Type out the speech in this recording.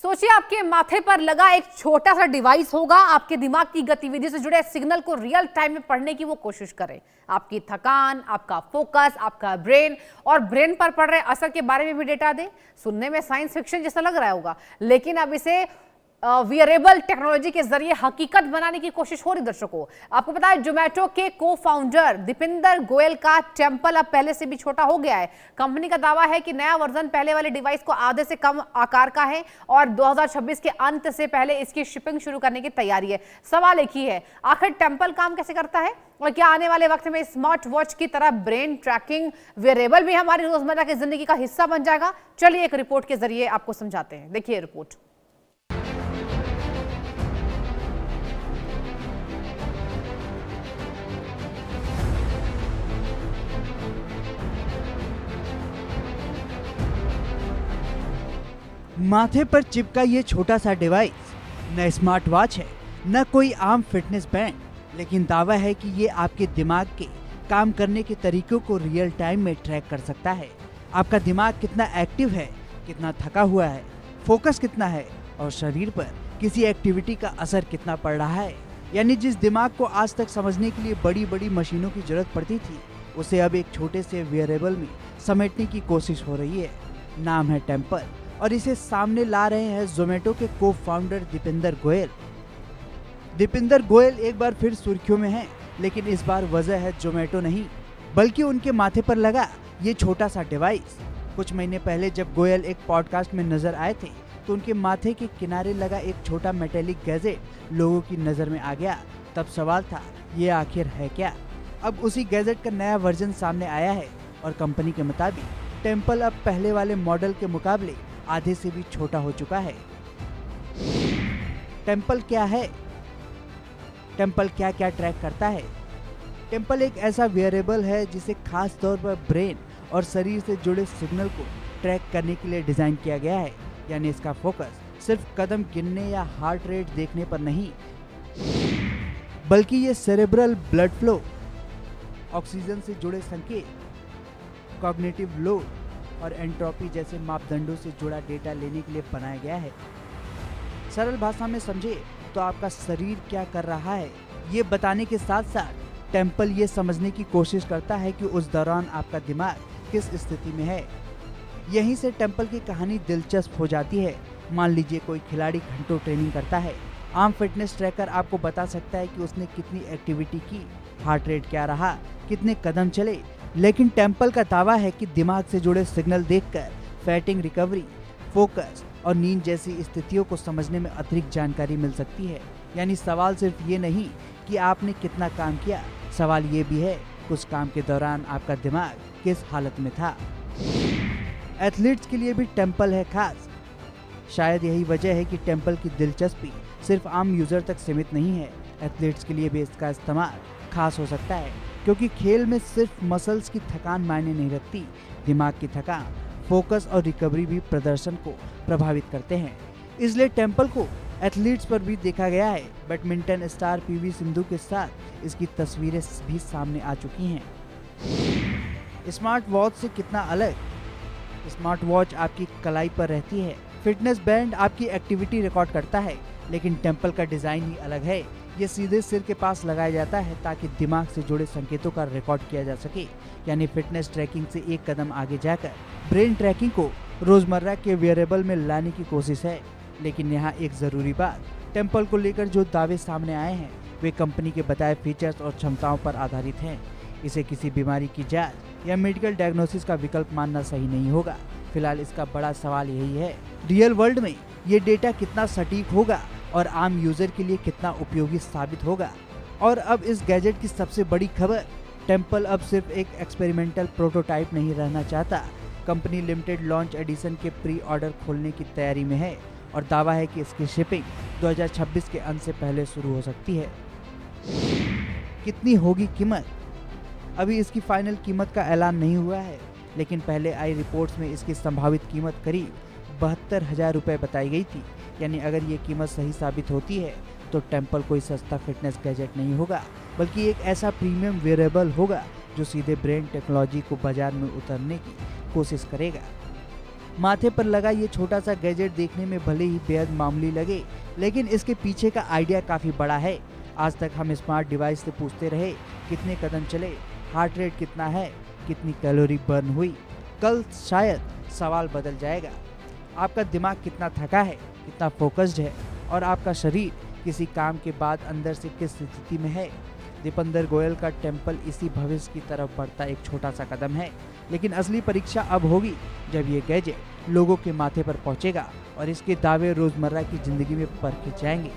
सोचिए आपके माथे पर लगा एक छोटा सा डिवाइस होगा, आपके दिमाग की गतिविधि से जुड़े सिग्नल को रियल टाइम में पढ़ने की वो कोशिश करे। आपकी थकान, आपका फोकस, आपका ब्रेन और ब्रेन पर पड़ रहे असर के बारे में भी डेटा दे। सुनने में साइंस फिक्शन जैसा लग रहा होगा, लेकिन अब इसे वियरेबल टेक्नोलॉजी के जरिए हकीकत बनाने की कोशिश हो रही। दर्शकों, आपको पता है जोमेटो के को फाउंडर दीपिंदर गोयल का टेम्पल अब पहले से भी छोटा हो गया है। कंपनी का दावा है कि नया वर्जन पहले वाले डिवाइस को आधे से कम आकार का है और 2026 के अंत से पहले इसकी शिपिंग शुरू करने की तैयारी है। सवाल एक ही है, आखिर टेम्पल काम कैसे करता है और क्या आने वाले वक्त में स्मार्ट वॉच की तरह ब्रेन ट्रैकिंग वेरेबल भी हमारी रोजमर्रा की जिंदगी का हिस्सा बन जाएगा? चलिए एक रिपोर्ट के जरिए आपको समझाते हैं। देखिए रिपोर्ट। माथे पर चिपका ये छोटा सा डिवाइस न स्मार्ट वॉच है, न कोई आम फिटनेस बैंड, लेकिन दावा है कि ये आपके दिमाग के काम करने के तरीकों को रियल टाइम में ट्रैक कर सकता है। आपका दिमाग कितना एक्टिव है, कितना थका हुआ है, फोकस कितना है और शरीर पर किसी एक्टिविटी का असर कितना पड़ रहा है। यानी जिस दिमाग को आज तक समझने के लिए बड़ी बड़ी मशीनों की जरूरत पड़ती थी, उसे अब एक छोटे से वेयरेबल में समेटने की कोशिश हो रही है। नाम है टेम्पल और इसे सामने ला रहे हैं जोमेटो के को फाउंडर दीपिंदर गोयल। दीपिंदर गोयल एक बार फिर सुर्खियों में हैं, लेकिन इस बार वजह है जोमेटो नहीं, बल्कि उनके माथे पर लगा ये छोटा सा डिवाइस। कुछ महीने पहले जब गोयल एक पॉडकास्ट में नजर आए थे, तो उनके माथे के किनारे लगा एक छोटा मेटेलिक गैजेट लोगों की नजर में आ गया। तब सवाल था, ये आखिर है क्या? अब उसी गैजेट का नया वर्जन सामने आया है और कंपनी के मुताबिक टेम्पल अब पहले वाले मॉडल के मुकाबले आधे से भी छोटा हो चुका है। टेम्पल क्या है? टेम्पल क्या क्या ट्रैक करता है? टेम्पल एक ऐसा वेयरेबल है जिसे खास तौर पर ब्रेन और शरीर से जुड़े सिग्नल को ट्रैक करने के लिए डिजाइन किया गया है। यानी इसका फोकस सिर्फ कदम गिनने या हार्ट रेट देखने पर नहीं, बल्कि ये सेरेब्रल ब्लड फ्लो, ऑक्सीजन से जुड़े संकेत, कॉग्निटिव लोड और एंट्रोपी जैसे मापदंडों से जुड़ा डेटा लेने के लिए बनाया गया है। सरल भाषा में समझे तो आपका शरीर क्या कर रहा है ये बताने के साथ साथ टेम्पल ये समझने की कोशिश करता है कि उस दौरान आपका दिमाग किस स्थिति में है। यहीं से टेम्पल की कहानी दिलचस्प हो जाती है। मान लीजिए कोई खिलाड़ी घंटों ट्रेनिंग करता है। आम फिटनेस ट्रैकर आपको बता सकता है कि उसने कितनी एक्टिविटी की, हार्ट रेट क्या रहा, कितने कदम चले, लेकिन टेम्पल का दावा है कि दिमाग से जुड़े सिग्नल देखकर फैटिंग रिकवरी, फोकस और नींद जैसी स्थितियों को समझने में अतिरिक्त जानकारी मिल सकती है। यानी सवाल सिर्फ ये नहीं कि आपने कितना काम किया, सवाल ये भी है उस काम के दौरान आपका दिमाग किस हालत में था। एथलीट्स के लिए भी टेम्पल है खास। शायद यही वजह है कि टेम्पल की दिलचस्पी सिर्फ आम यूजर तक सीमित नहीं है। एथलीट्स के लिए भी इसका इस्तेमाल खास हो सकता है, क्योंकि खेल में सिर्फ मसल्स की थकान मायने नहीं रखती, दिमाग की थकान, फोकस और रिकवरी भी प्रदर्शन को प्रभावित करते हैं। इसलिए टेम्पल को एथलीट्स पर भी देखा गया है। बैडमिंटन स्टार पीवी सिंधु के साथ इसकी तस्वीरें भी सामने आ चुकी हैं। स्मार्ट वॉच से कितना अलग? स्मार्ट वॉच आपकी कलाई पर रहती है, फिटनेस बैंड आपकी एक्टिविटी रिकॉर्ड करता है, लेकिन टेम्पल का डिजाइन ही अलग है। ये सीधे सिर के पास लगाया जाता है ताकि दिमाग से जुड़े संकेतों का रिकॉर्ड किया जा सके। यानी फिटनेस ट्रैकिंग से एक कदम आगे जाकर ब्रेन ट्रैकिंग को रोजमर्रा के वेयरेबल में लाने की कोशिश है। लेकिन यहाँ एक जरूरी बात, टेम्पल को लेकर जो दावे सामने आए हैं वे कंपनी के बताए फीचर्स और क्षमताओं पर आधारित हैं। इसे किसी बीमारी की जांच या मेडिकल डायग्नोसिस का विकल्प मानना सही नहीं होगा। फिलहाल इसका बड़ा सवाल यही है, रियल वर्ल्ड में ये डेटा कितना सटीक होगा और आम यूजर के लिए कितना उपयोगी साबित होगा। और अब इस गैजेट की सबसे बड़ी खबर, टेम्पल अब सिर्फ एक एक्सपेरिमेंटल प्रोटोटाइप नहीं रहना चाहता। कंपनी लिमिटेड लॉन्च एडिशन के प्री ऑर्डर खोलने की तैयारी में है और दावा है कि इसकी शिपिंग 2026 के अंत से पहले शुरू हो सकती है। कितनी होगी कीमत? अभी इसकी फाइनल कीमत का ऐलान नहीं हुआ है, लेकिन पहले आई रिपोर्ट्स में इसकी संभावित कीमत करीब 72,000 रुपये बताई गई थी। यानी अगर ये कीमत सही साबित होती है तो टेम्पल कोई सस्ता फिटनेस गैजेट नहीं होगा, बल्कि एक ऐसा प्रीमियम वेयरेबल होगा जो सीधे ब्रेन टेक्नोलॉजी को बाजार में उतरने की कोशिश करेगा। माथे पर लगा ये छोटा सा गैजेट देखने में भले ही बेहद मामूली लगे, लेकिन इसके पीछे का आइडिया काफी बड़ा है। आज तक हम स्मार्ट डिवाइस से पूछते रहे कितने कदम चले, हार्ट रेट कितना है, कितनी कैलोरी बर्न हुई। कल शायद सवाल बदल जाएगा, आपका दिमाग कितना थका है, कितना फोकस्ड है और आपका शरीर किसी काम के बाद अंदर से किस स्थिति में है। दीपेंद्र गोयल का टेम्पल इसी भविष्य की तरफ बढ़ता एक छोटा सा कदम है, लेकिन असली परीक्षा अब होगी जब ये गैजेट लोगों के माथे पर पहुंचेगा और इसके दावे रोजमर्रा की जिंदगी में परखे जाएंगे।